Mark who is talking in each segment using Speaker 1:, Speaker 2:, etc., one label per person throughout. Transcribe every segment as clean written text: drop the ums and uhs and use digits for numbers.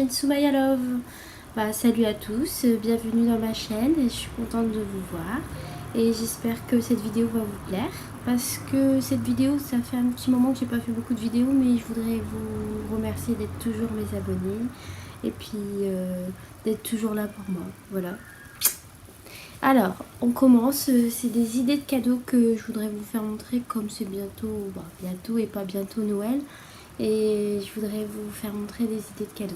Speaker 1: chaîne Soumaya Love. Salut à tous, bienvenue dans ma chaîne et je suis contente de vous voir. Et j'espère que cette vidéo va vous plaire. Parce que cette vidéo, ça fait un petit moment que j'ai pas fait beaucoup de vidéos, mais je voudrais vous remercier d'être toujours mes abonnés. Et puis d'être toujours là pour moi, voilà. Alors, on commence, c'est des idées de cadeaux que je voudrais vous faire montrer comme c'est bientôt, bientôt et pas bientôt Noël. Et je voudrais vous faire montrer des idées de cadeaux.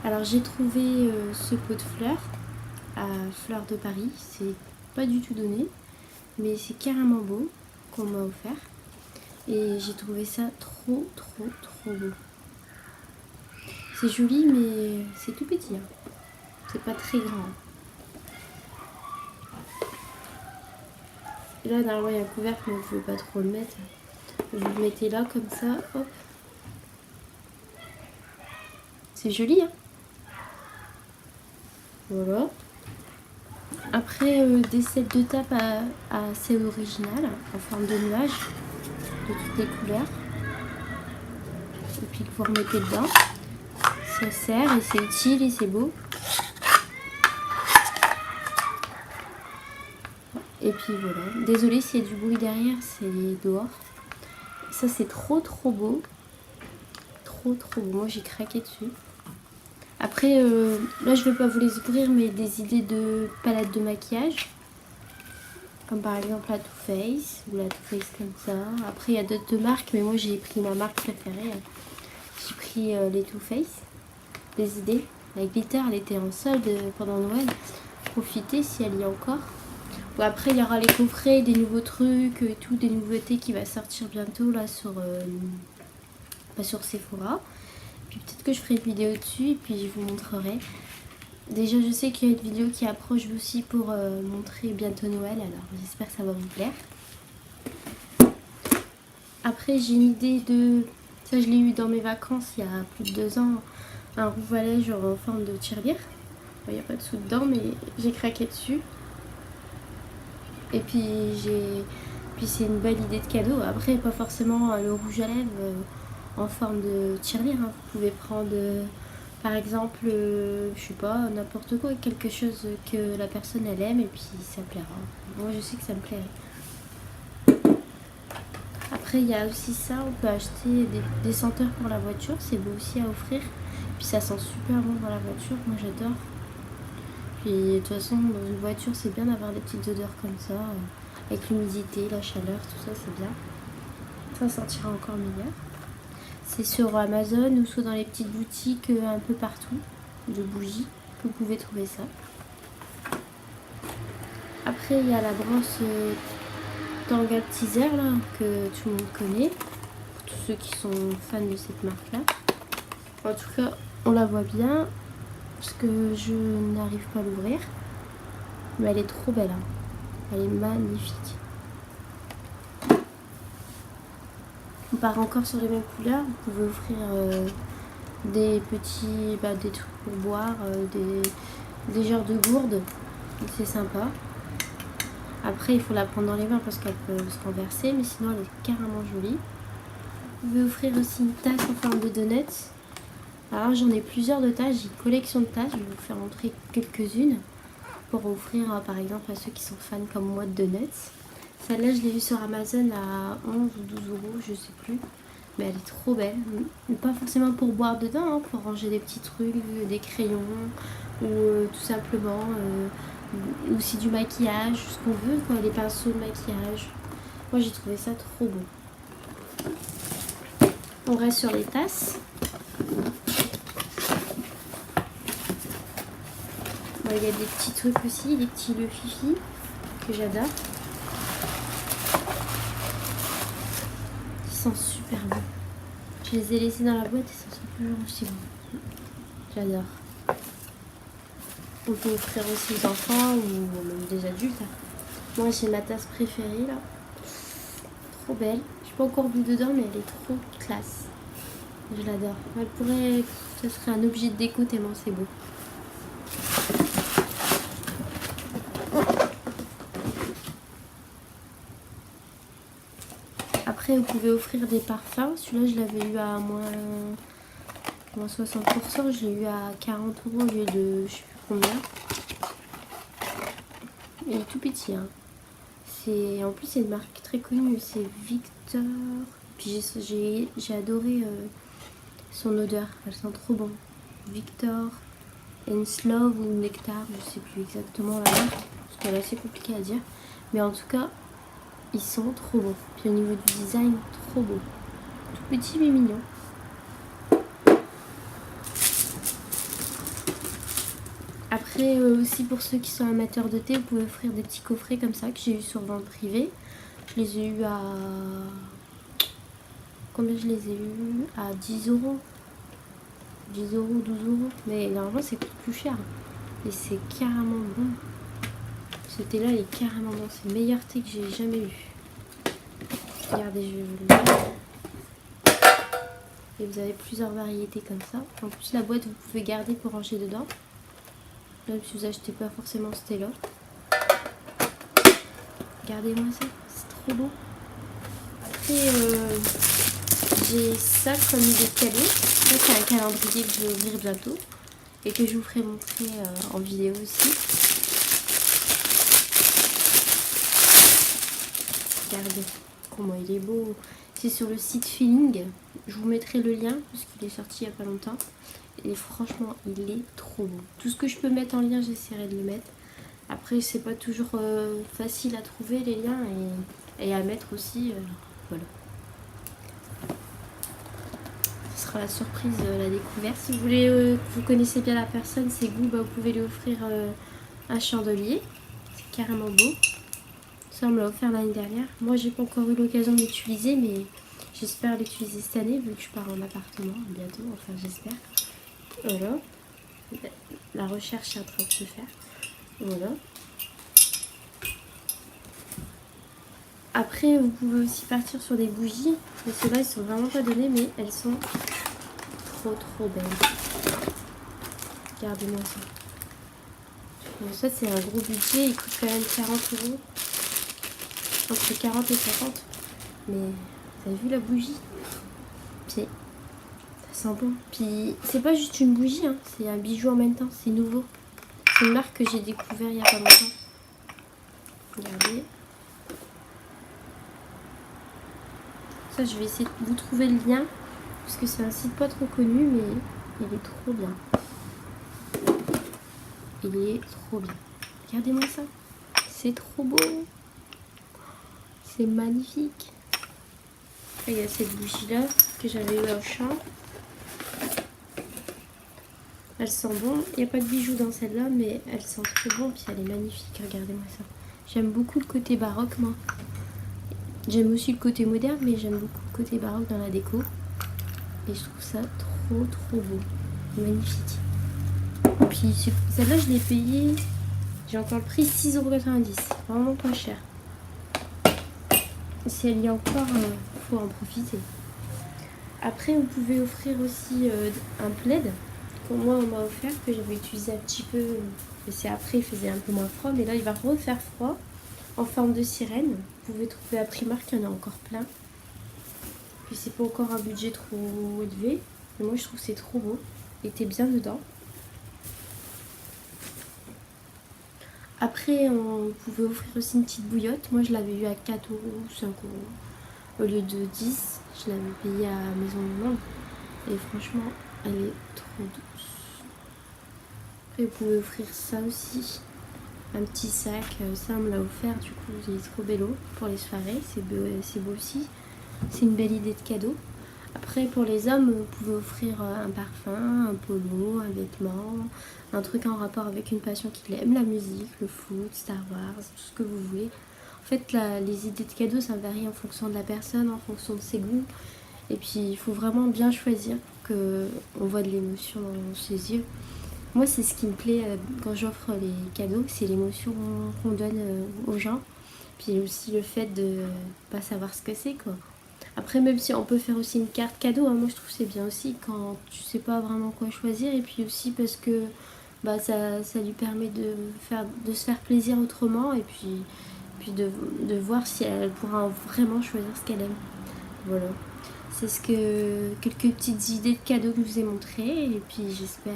Speaker 1: Alors j'ai trouvé ce pot de fleurs à Fleurs de Paris, c'est pas du tout donné, mais c'est carrément beau qu'on m'a offert. Et j'ai trouvé ça trop beau. C'est joli mais c'est tout petit, hein. C'est pas très grand. Et là normalement il y a un couvercle mais je veux pas trop le mettre. Vous le mettez là comme ça, hop. C'est joli, hein. Voilà. Après des sets de tape assez originales en forme de nuage de toutes les couleurs. Et puis que vous remettez dedans. Ça sert et c'est utile et c'est beau. Et puis voilà. Désolée s'il y a du bruit derrière, c'est dehors. Ça c'est trop beau. Trop beau. Moi j'ai craqué dessus. Après là je vais pas vous les ouvrir mais des idées de palettes de maquillage. Comme par exemple la Too Faced ou la Too Faced comme ça. Après il y a d'autres marques mais moi j'ai pris ma marque préférée. J'ai pris les Too Faced. Des idées. La glitter elle était en solde pendant Noël. Profitez si elle y est encore. Bon, après il y aura les coffrets, des nouveaux trucs et tout, des nouveautés qui va sortir bientôt là sur Sephora. Puis peut-être que je ferai une vidéo dessus et puis je vous montrerai. Déjà je sais qu'il y a une vidéo qui approche aussi pour montrer bientôt Noël, alors j'espère que ça va vous plaire. Après j'ai une idée de... Ça je l'ai eu dans mes vacances il y a plus de 2 ans. Un rouge à lèvres genre en forme de tirelire. Il n'y a pas de sous dedans mais j'ai craqué dessus. Et puis c'est une belle idée de cadeau. Après pas forcément le rouge à lèvres en forme de tirelire, hein. Vous pouvez prendre par exemple je sais pas, n'importe quoi, quelque chose que la personne elle aime et puis ça plaira. Moi je sais que ça me plairait. Après il y a aussi ça, on peut acheter des senteurs pour la voiture, c'est beau aussi à offrir. Puis ça sent super bon dans la voiture, moi j'adore. Puis de toute façon dans une voiture c'est bien d'avoir des petites odeurs comme ça, avec l'humidité, la chaleur, tout ça c'est bien. Ça sentira encore meilleur. C'est sur Amazon ou soit dans les petites boutiques un peu partout de bougies que vous pouvez trouver ça. Après il y a la brosse Tangle Teaser là, que tout le monde connaît, pour tous ceux qui sont fans de cette marque là. En tout cas on la voit bien parce que je n'arrive pas à l'ouvrir, mais elle est trop belle, hein. Elle est magnifique. On part encore sur les mêmes couleurs. Vous pouvez offrir des petits des trucs pour boire, des genres de gourdes, c'est sympa. Après il faut la prendre dans les mains parce qu'elle peut se renverser, mais sinon elle est carrément jolie. Vous pouvez offrir aussi une tasse en forme de donuts. Alors j'en ai plusieurs de tasses, j'ai une collection de tasses, je vais vous faire montrer quelques-unes pour offrir par exemple à ceux qui sont fans comme moi de donuts. Celle-là je l'ai vue sur Amazon à 11 ou 12 euros, je sais plus. Mais elle est trop belle. Pas forcément pour boire dedans, hein, pour ranger des petits trucs, des crayons ou tout simplement aussi du maquillage, ce qu'on veut, quoi, les pinceaux de maquillage. Moi j'ai trouvé ça trop beau. On reste sur les tasses. Bon, il y a des petits trucs aussi, des petits le fifi que j'adore. Ils sont super bons. Je les ai laissés dans la boîte et ça sent toujours aussi bon. J'adore. On peut offrir aussi aux enfants ou même des adultes. Moi j'ai ma tasse préférée là. Trop belle. Je n'ai pas encore vu dedans mais elle est trop classe. Je l'adore. Elle pourrait... Ça serait un objet de déco tellement c'est beau. Après vous pouvez offrir des parfums. Celui-là je l'avais eu à moins Moins 60%, je l'ai eu à 40 € au lieu de je sais plus combien. Il est tout petit, hein. En plus, c'est une marque très connue, c'est Victor. Puis j'ai adoré son odeur, elle sent trop bon. Victor Enslove ou Nectar, je sais plus exactement la marque, parce qu'elle est assez compliquée à dire. Mais en tout cas, ils sont trop beaux. Puis au niveau du design, trop beau. Tout petit mais mignon. Après aussi pour ceux qui sont amateurs de thé, vous pouvez offrir des petits coffrets comme ça que j'ai eu sur vente privée. Je les ai eu à... Combien je les ai eu? À 10 €. 10 €, 12 €. Mais normalement ça coûte plus cher. Et c'est carrément bon. Ce thé là il est carrément bon. C'est le meilleur thé que j'ai jamais eu. Regardez, je vais vous le dire. Et vous avez plusieurs variétés comme ça. En plus la boîte vous pouvez garder pour ranger dedans. Même si vous achetez pas forcément ce thé là. Regardez-moi ça, c'est trop beau. Après j'ai ça comme idée de cadeau. Ça c'est un calendrier que je vais ouvrir bientôt. Et que je vous ferai montrer en vidéo aussi. Regardez comment il est beau. C'est sur le site Feeling. Je vous mettrai le lien parce qu'il est sorti il n'y a pas longtemps. Et franchement, il est trop beau. Tout ce que je peux mettre en lien, j'essaierai de le mettre. Après, c'est pas toujours facile à trouver les liens et à mettre aussi. Voilà. Ce sera la surprise, la découverte. Si vous voulez, vous connaissez bien la personne, ses goûts, bah, vous pouvez lui offrir un chandelier. C'est carrément beau. Ça, on me l'a offert l'année dernière. Moi, j'ai pas encore eu l'occasion de l'utiliser, mais j'espère l'utiliser cette année, vu que je pars en appartement bientôt. Enfin, j'espère. Voilà. La recherche est en train de se faire. Voilà. Après, vous pouvez aussi partir sur des bougies. Mais ceux-là, ils sont vraiment pas donnés, mais elles sont trop belles. Regardez-moi ça. Bon, ça, c'est un gros budget. Il coûte quand même 40 €. Entre 40 et 50. Mais vous avez vu la bougie? Puis, ça sent bon. Puis, c'est pas juste une bougie, hein. C'est un bijou en même temps. C'est nouveau. C'est une marque que j'ai découvert il y a pas longtemps. Regardez. Ça, je vais essayer de vous trouver le lien. Parce que c'est un site pas trop connu, mais il est trop bien. Il est trop bien. Regardez-moi ça. C'est trop beau. C'est magnifique. Après, il y a cette bougie-là que j'avais eu au champ. Elle sent bon. Il n'y a pas de bijoux dans celle-là, mais elle sent trop bon. Puis elle est magnifique. Regardez-moi ça. J'aime beaucoup le côté baroque, moi. J'aime aussi le côté moderne, mais j'aime beaucoup le côté baroque dans la déco. Et je trouve ça trop beau. Magnifique. Puis celle-là, je l'ai payée. J'ai encore le prix 6,90 €. Vraiment pas cher. Si elle y est encore, faut en profiter. Après, vous pouvez offrir aussi un plaid. Que moi, on m'a offert, que j'avais utilisé un petit peu. Mais c'est après, il faisait un peu moins froid. Mais là, il va refaire froid. En forme de sirène. Vous pouvez trouver à Primark, il y en a encore plein. Puis c'est pas encore un budget trop élevé. Mais moi, je trouve que c'est trop beau. Il était bien dedans. Après, on pouvait offrir aussi une petite bouillotte. Moi, je l'avais eu à 4 € ou 5 € au lieu de 10. Je l'avais payée à Maison du Monde. Et franchement, elle est trop douce. Après, vous pouvez offrir ça aussi. Un petit sac. Ça, on me l'a offert. Du coup, il est trop bello pour les soirées. C'est beau aussi. C'est une belle idée de cadeau. Après, pour les hommes, vous pouvez offrir un parfum, un polo, un vêtement, un truc en rapport avec une passion qu'il aime, la musique, le foot, Star Wars, tout ce que vous voulez. En fait, les idées de cadeaux, ça varie en fonction de la personne, en fonction de ses goûts. Et puis, il faut vraiment bien choisir pour qu'on voit de l'émotion dans ses yeux. Moi, c'est ce qui me plaît quand j'offre les cadeaux, c'est l'émotion qu'on donne aux gens. Puis aussi le fait de pas savoir ce que c'est, quoi. Après, même si on peut faire aussi une carte cadeau, hein, moi je trouve que c'est bien aussi quand tu sais pas vraiment quoi choisir. Et puis aussi parce que bah, ça lui permet de se faire plaisir autrement. Et puis de voir si elle pourra vraiment choisir ce qu'elle aime. Voilà. c'est quelques petites idées de cadeaux que je vous ai montrées. Et puis j'espère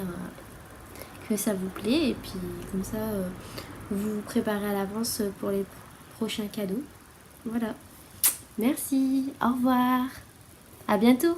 Speaker 1: que ça vous plaît. Et puis comme ça, vous vous préparez à l'avance pour les prochains cadeaux. Voilà. Merci. Au revoir. À bientôt.